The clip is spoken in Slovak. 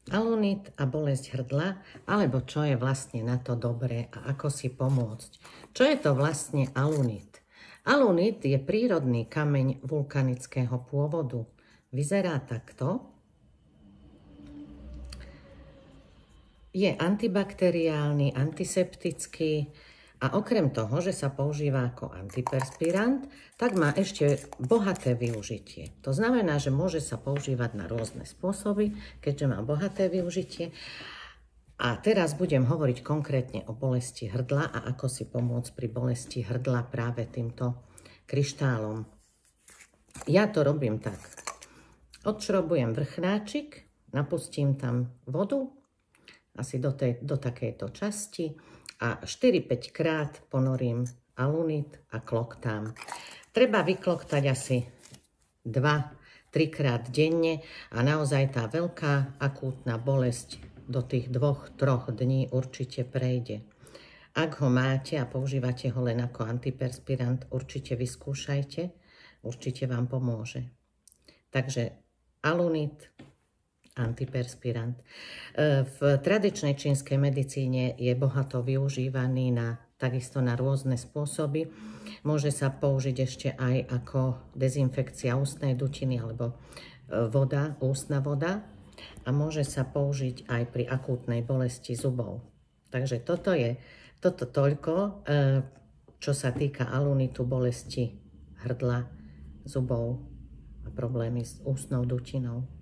Alunit a bolesť hrdla, alebo čo je vlastne na to dobré a ako si pomôcť. Čo je to vlastne alunit? Alunit je prírodný kameň vulkanického pôvodu. Vyzerá takto. Je antibakteriálny, antiseptický a okrem toho, že sa používa ako antiperspirant, tak má ešte bohaté využitie. To znamená, že môže sa používať na rôzne spôsoby, keďže má bohaté využitie. A teraz budem hovoriť konkrétne o bolesti hrdla a ako si pomôcť pri bolesti hrdla práve týmto kryštálom. Ja to robím tak. Odšrobujem vrchnáčik, napustím tam vodu, asi do takejto časti a 4-5 krát ponorím alunit a kloktám. Treba vykloktať asi 2-3 krát denne a naozaj tá veľká akútna bolesť do tých 2-3 dní určite prejde. Ak ho máte a používate ho len ako antiperspirant, určite vyskúšajte, určite vám pomôže. Takže alunit, antiperspirant. V tradičnej čínskej medicíne je bohato využívaný takisto na rôzne spôsoby. Môže sa použiť ešte aj ako dezinfekcia ústnej dutiny alebo ústna voda a môže sa použiť aj pri akútnej bolesti zubov. Takže toto toľko, čo sa týka alunitu, bolesti hrdla, zubov a problémy s ústnou dutinou.